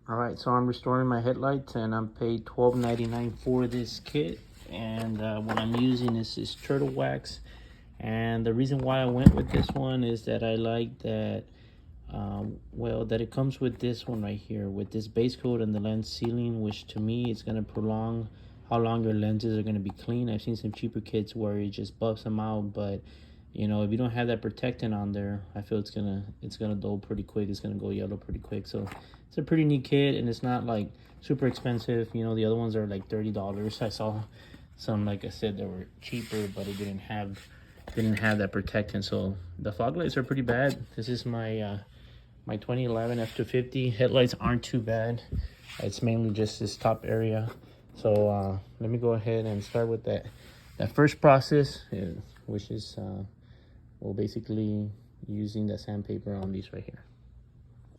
Alright, so I'm restoring my headlights and I'm paid $12.99 for this kit. And what I'm using is this turtle wax. And the reason why I went with this one is that I like that, well, that it comes with this one right here, with this base coat and the lens sealing, which to me is going to prolong how long your lenses are going to be clean. I've seen some cheaper kits where it just buffs them out, but you know, if you don't have that protectant on there, I feel it's gonna dull pretty quick. It's gonna go yellow pretty quick. So it's a pretty neat kit, and it's not like super expensive. You know, the other ones are like $30. I saw some, like I said, that were cheaper, but it didn't have that protectant. So the fog lights are pretty bad. This is my my 2011 F250. Headlights aren't too bad. It's mainly just this top area. So let me go ahead and start with that first process, which is well, basically using the sandpaper on these right here.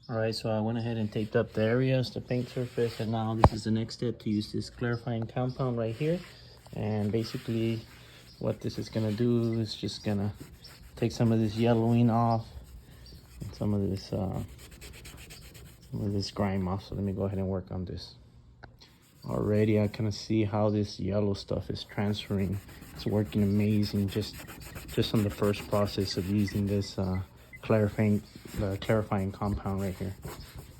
All right, so I went ahead and taped up the areas, the paint surface, and now this is the next step, to use this clarifying compound right here. And basically what this is gonna do is just gonna take some of this yellowing off and some of this grime off. So let me go ahead and work on this. Already I kind of see how this yellow stuff is transferring. It's working amazing just on the first process of using this clarifying compound right here.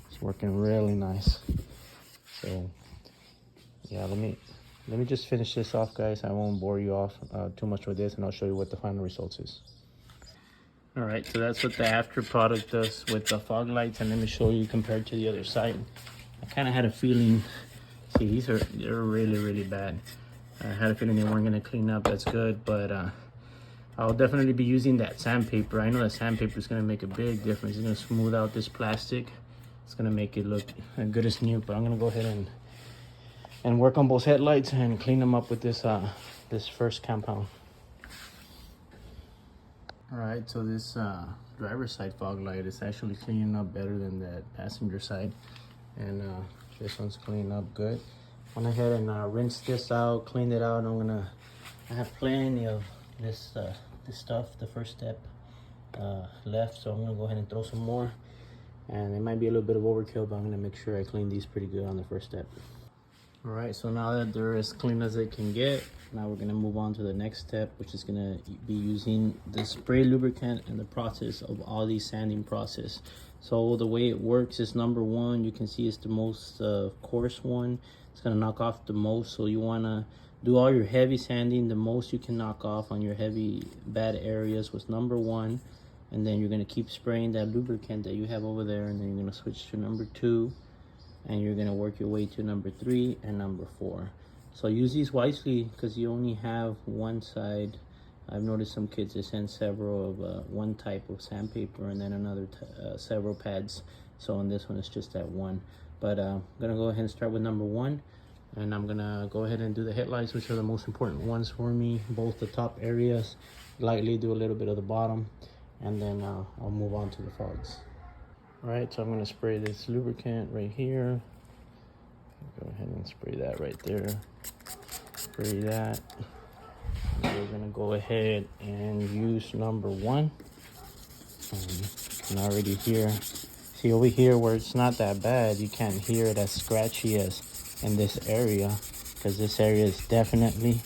It's working really nice. So yeah, let me just finish this off, guys. I won't bore you off too much with this, and I'll show you what the final results is. All right, so that's what the after product does with the fog lights, and let me show you compared to the other side. I kind of had a feeling, see, they're really bad. I had a feeling they weren't gonna clean up. That's good, but I'll definitely be using that sandpaper. I know that sandpaper is gonna make a big difference. It's gonna smooth out this plastic. It's gonna make it look as good as new. But I'm gonna go ahead and work on both headlights and clean them up with this this first compound. All right, so this driver's side fog light is actually cleaning up better than that passenger side, and this one's cleaning up good. Went ahead and rinsed this out, cleaned it out. I have plenty of this stuff, the first step, left, so I'm gonna go ahead and throw some more. And it might be a little bit of overkill, but I'm gonna make sure I clean these pretty good on the first step. All right, so now that they're as clean as it can get, now we're gonna move on to the next step, which is gonna be using the spray lubricant and the process of all these sanding process. So the way it works is, number one, you can see it's the most coarse one. It's gonna knock off the most, so you wanna do all your heavy sanding. The most you can knock off on your heavy bad areas was number one, and then you're gonna keep spraying that lubricant that you have over there, and then you're gonna switch to number two, and you're gonna work your way to number three and number four. So use these wisely, because you only have one side. I've noticed some kids, they send several of one type of sandpaper and then another several pads. So on this one, it's just that one. But I'm gonna go ahead and start with number one, and I'm gonna go ahead and do the headlights, which are the most important ones for me. Both the top areas, lightly do a little bit of the bottom, and then I'll move on to the fogs. All right, so I'm gonna spray this lubricant right here. Go ahead and spray that right there. Spray that. And we're gonna go ahead and use number one. You can already hear, see over here where it's not that bad, you can't hear it as scratchy as in this area, because this area is definitely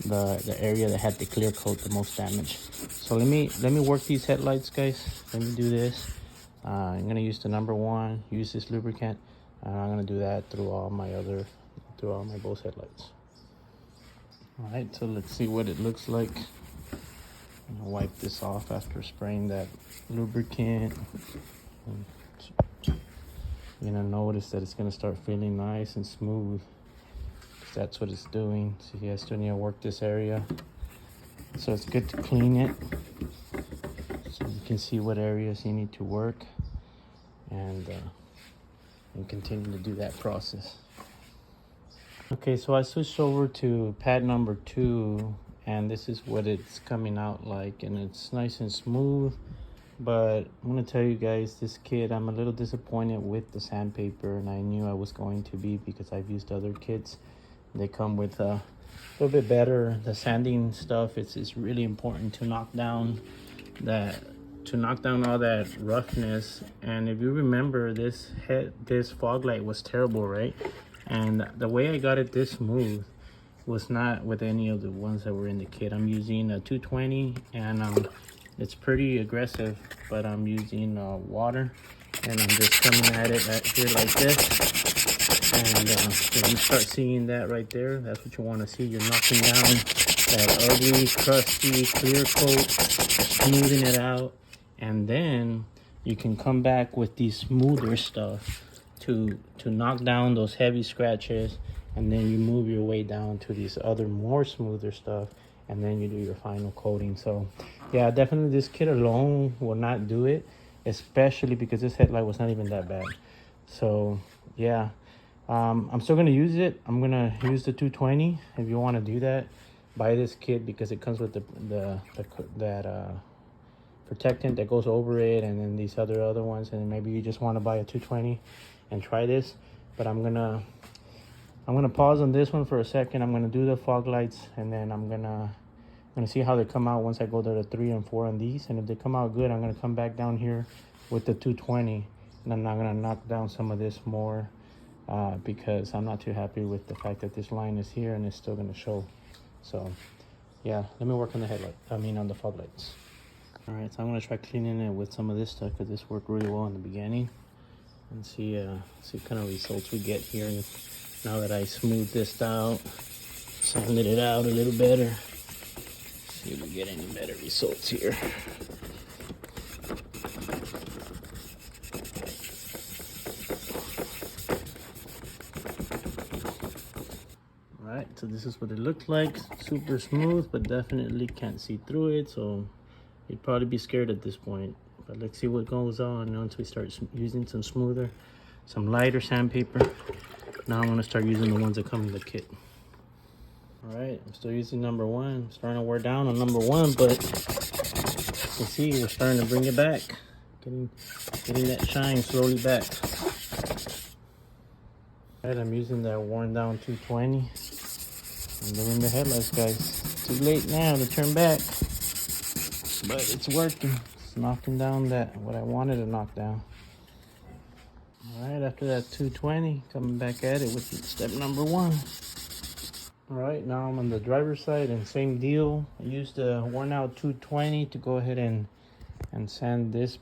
the area that had the clear coat the most damage. So let me work these headlights, guys. Let me do this. I'm gonna use the number one, use this lubricant, and I'm gonna do that through all my both headlights. All right, so let's see what it looks like. I'm gonna wipe this off after spraying that lubricant. You're gonna notice that it's gonna start feeling nice and smooth, because that's what it's doing. So you guys still need to work this area. So it's good to clean it, so you can see what areas you need to work, and continue to do that process. Okay, so I switched over to pad number two, and this is what it's coming out like, and it's nice and smooth. But I'm gonna tell you guys, this kit, I'm a little disappointed with the sandpaper, and I knew I was going to be, because I've used other kits. They come with a little bit better. The sanding stuff, it's really important to knock down that knock down all that roughness. And if you remember, this fog light was terrible, right? And the way I got it this smooth was not with any of the ones that were in the kit. I'm using a 220, and it's pretty aggressive, but I'm using water, and I'm just coming at it here like this. And when you start seeing that right there, that's what you want to see. You're knocking down that ugly, crusty, clear coat, smoothing it out, and then you can come back with the smoother stuff to knock down those heavy scratches, and then you move your way down to these other more smoother stuff, and then you do your final coating. So yeah, definitely this kit alone will not do it, especially because this headlight was not even that bad. So yeah, I'm still gonna use it. I'm gonna use the 220. If you want to do that, buy this kit, because it comes with that protectant that goes over it, and then these other ones. And maybe you just want to buy a 220 and try this. But I'm gonna pause on this one for a second. I'm gonna do the fog lights, and then I'm gonna see how they come out once I go to the 3 and 4 on these. And if they come out good, I'm gonna come back down here with the 220, and then I'm gonna knock down some of this more, because I'm not too happy with the fact that this line is here and it's still gonna show. So yeah, let me work on the headlight, on the fog lights. All right, so I'm gonna try cleaning it with some of this stuff, because this worked really well in the beginning, and see what kind of results we get here now that I smoothed this out, sanded it out a little better. See if we get any better results here. All right, so this is what it looks like. Super smooth, but definitely can't see through it, so you'd probably be scared at this point. But let's see what goes on once we start using some lighter sandpaper. Now I'm gonna start using the ones that come in the kit. All right, I'm still using number 1. I'm starting to wear down on number 1, but you can see we're starting to bring it back. Getting that shine slowly back. All right, I'm using that worn down 220. I'm doing the headlights, guys. Too late now to turn back, but it's working. It's knocking down what I wanted to knock down. All right, after that 220, coming back at it with step number 1. All right, now I'm on the driver's side, and same deal. I used the worn out 220 to go ahead and sand this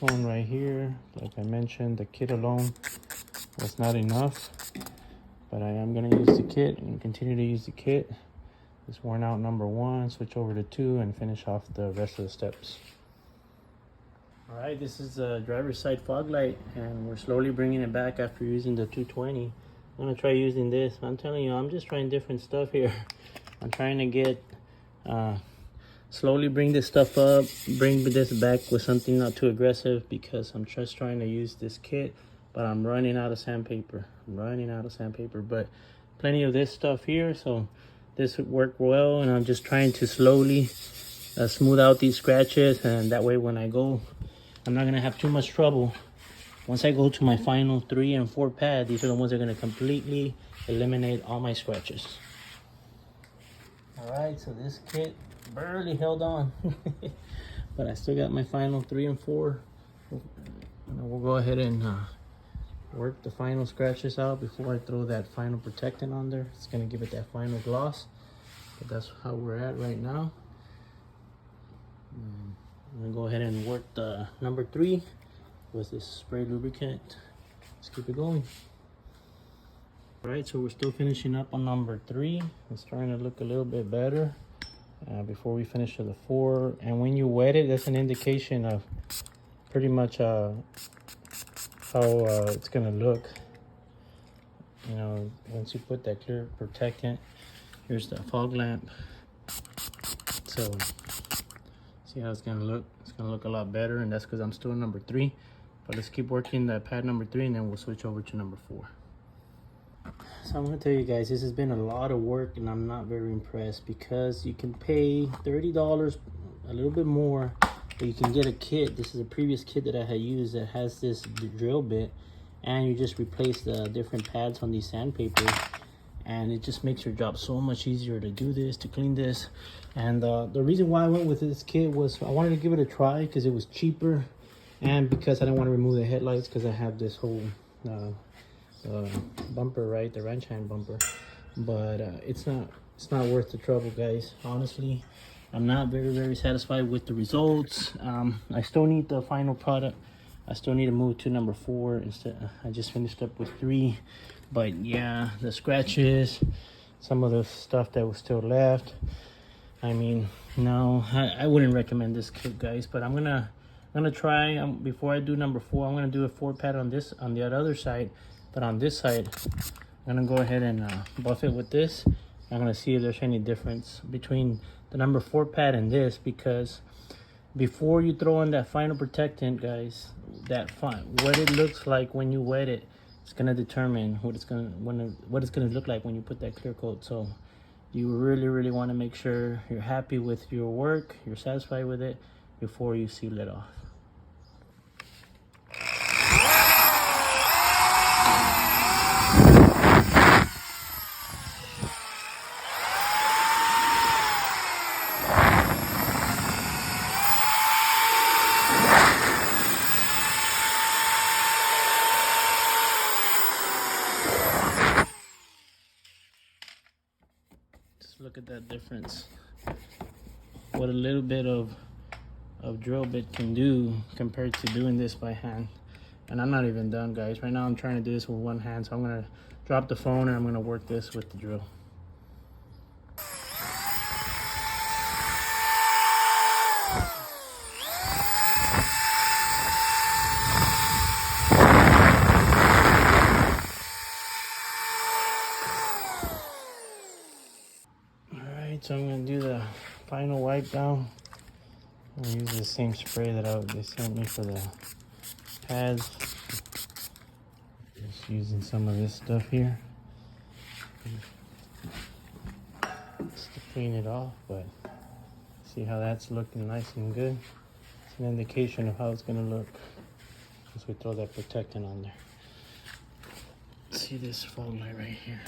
one right here. Like I mentioned, the kit alone was not enough, but I am gonna use the kit and continue to use the kit. This worn out number 1, switch over to 2, and finish off the rest of the steps. All right, this is the driver's side fog light, and we're slowly bringing it back after using the 220. I'm gonna try using this. I'm telling you, I'm just trying different stuff here. I'm trying to get slowly bring this stuff up, bring this back with something not too aggressive, because I'm just trying to use this kit, but I'm running out of sandpaper. But plenty of this stuff here, so this would work well. And I'm just trying to slowly smooth out these scratches, and that way when I go, I'm not gonna have too much trouble. Once I go to my final 3 and 4 pad, these are the ones that are gonna completely eliminate all my scratches. All right, so this kit barely held on, but I still got my final 3 and 4. We'll go ahead and work the final scratches out before I throw that final protectant on there. It's gonna give it that final gloss, but that's how we're at right now. I'm gonna go ahead and work the number 3 with this spray lubricant. Let's keep it going. All right, so we're still finishing up on number 3. It's starting to look a little bit better before we finish to the 4. And when you wet it, that's an indication of pretty much how it's gonna look. You know, once you put that clear protectant. Here's the fog lamp. So see how it's gonna look. It's gonna look a lot better, and that's because I'm still in number 3. But let's keep working the pad number 3, and then we'll switch over to number 4. So I'm gonna tell you guys, this has been a lot of work, and I'm not very impressed, because you can pay $30, a little bit more, but you can get a kit. This is a previous kit that I had used that has this drill bit, and you just replace the different pads on these sandpapers, and it just makes your job so much easier to do this, to clean this. And the reason why I went with this kit was I wanted to give it a try because it was cheaper, and because I didn't want to remove the headlights because I have this whole bumper, right, the ranch hand bumper. But it's not worth the trouble, guys. Honestly, I'm not very satisfied with the results. I still need the final product. I still need to move to number 4 instead. I just finished up with 3. But yeah, the scratches, some of the stuff that was still left. I mean, no, I wouldn't recommend this kit, guys. But I'm gonna try, before I do number 4, I'm gonna do a 4-pad on the other side. But on this side, I'm gonna go ahead and buff it with this. I'm gonna see if there's any difference between the number 4 pad and this, because before you throw in that final protectant, guys, what it looks like when you wet it, it's gonna determine what it's gonna look like when you put that clear coat. So you really want to make sure you're happy with your work, you're satisfied with it before you seal it off. Look at that difference. What a little bit of drill bit can do compared to doing this by hand. And I'm not even done, guys. Right now I'm trying to do this with one hand, so I'm gonna drop the phone and I'm gonna work this with the drill. So I'm gonna do the final wipe down. I'm gonna use the same spray that they sent me for the pads. Just using some of this stuff here just to clean it off, but see how that's looking nice and good. It's an indication of how it's gonna look once we throw that protectant on there. See this fog light right here?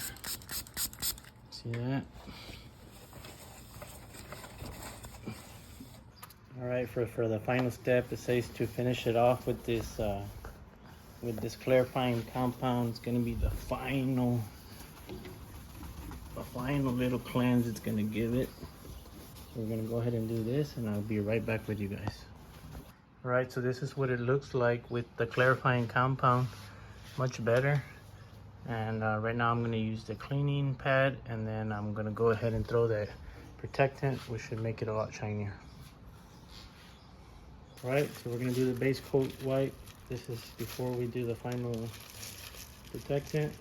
See that? All right, for the final step, it says to finish it off with this clarifying compound. It's gonna be the final little cleanse it's gonna give it. So we're gonna go ahead and do this, and I'll be right back with you guys. All right, so this is what it looks like with the clarifying compound. Much better. And right now I'm gonna use the cleaning pad, and then I'm gonna go ahead and throw that protectant, which should make it a lot shinier. Right, so we're gonna do the base coat wipe. This is before we do the final protectant.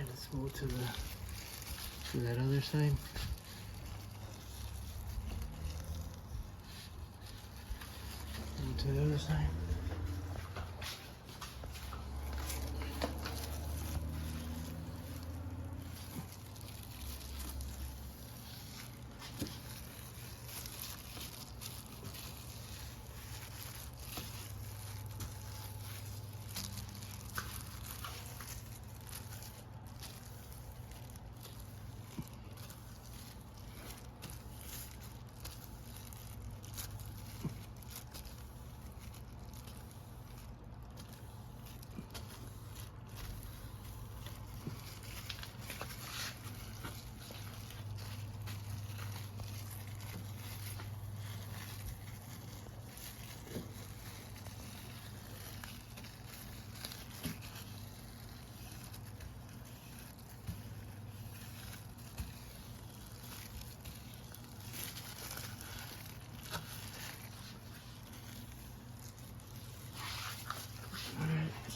Let's move to that other side. And to the other side.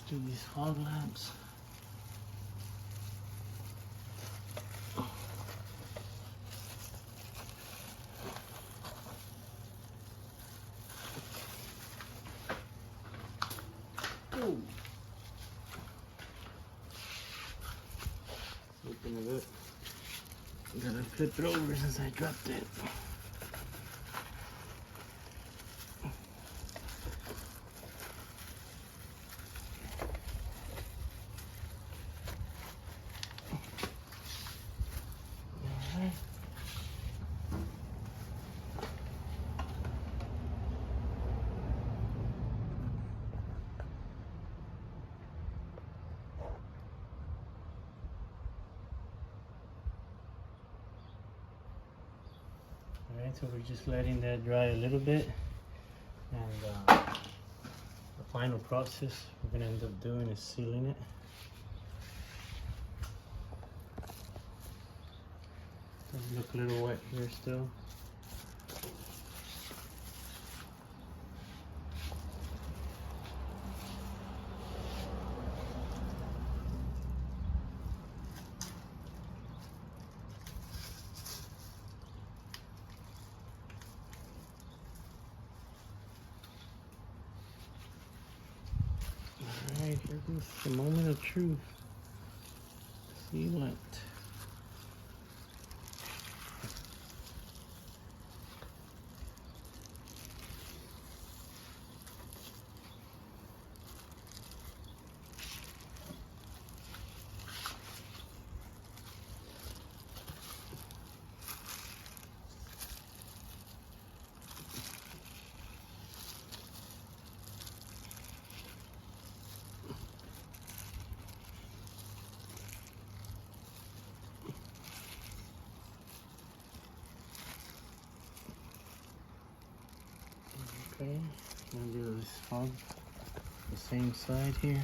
Do these fog lamps. gonna look. I'm gonna flip it over since I dropped it. Alright, so we're just letting that dry a little bit, and the final process we're going to end up doing is sealing it. Does look a little wet here still. Alright, here goes the moment of truth. Seal it. Okay, I'm gonna do this fog the same side here.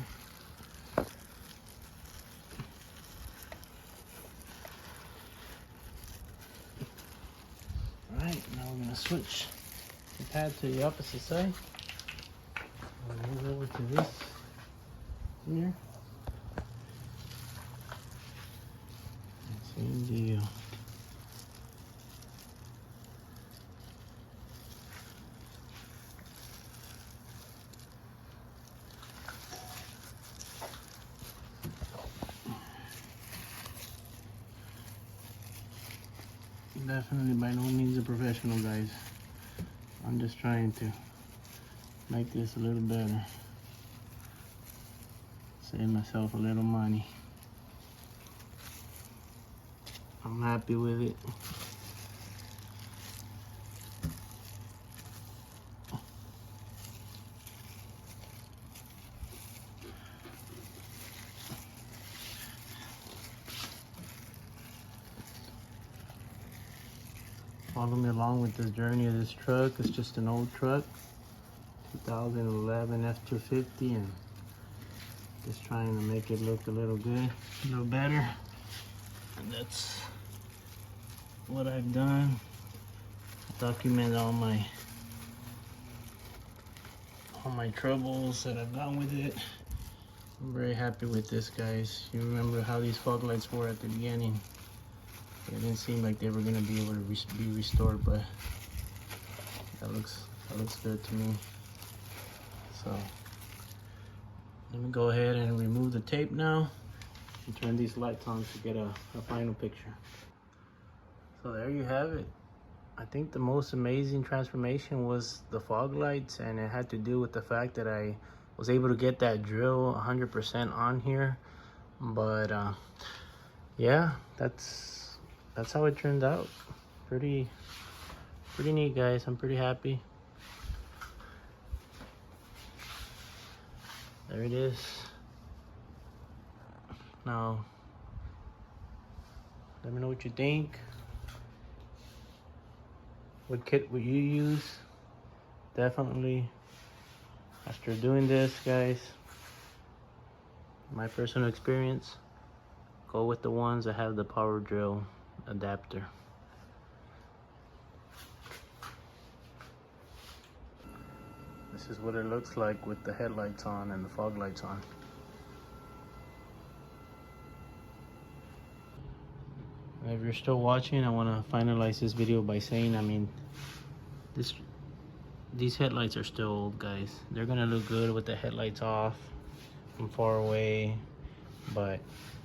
Alright, now we're gonna switch the pad to the opposite side. I'll move over to this here. Same deal. Definitely by no means a professional, guys. I'm just trying to make this a little better. Save myself a little money. I'm happy with it. Follow me along with the journey of this truck. It's just an old truck, 2011 F250, and just trying to make it look a little good, a little better. And that's what I've done. Document all my troubles that I've gone with it. I'm very happy with this, guys. You remember how these fog lights were at the beginning. It didn't seem like they were gonna be able to be restored, but that looks good to me. So let me go ahead and remove the tape now and turn these lights on to get a final picture. So there you have it. I think the most amazing transformation was the fog lights, and it had to do with the fact that I was able to get that drill 100% on here. But yeah, that's how it turned out. Pretty neat, guys. I'm pretty happy. There it is. Now, let me know what you think. What kit would you use? Definitely, after doing this, guys, my personal experience, go with the ones that have the power drill adapter. This is what it looks like with the headlights on and the fog lights on. If you're still watching, I want to finalize this video by saying, I mean, these headlights are still old, guys. They're gonna look good with the headlights off from far away, but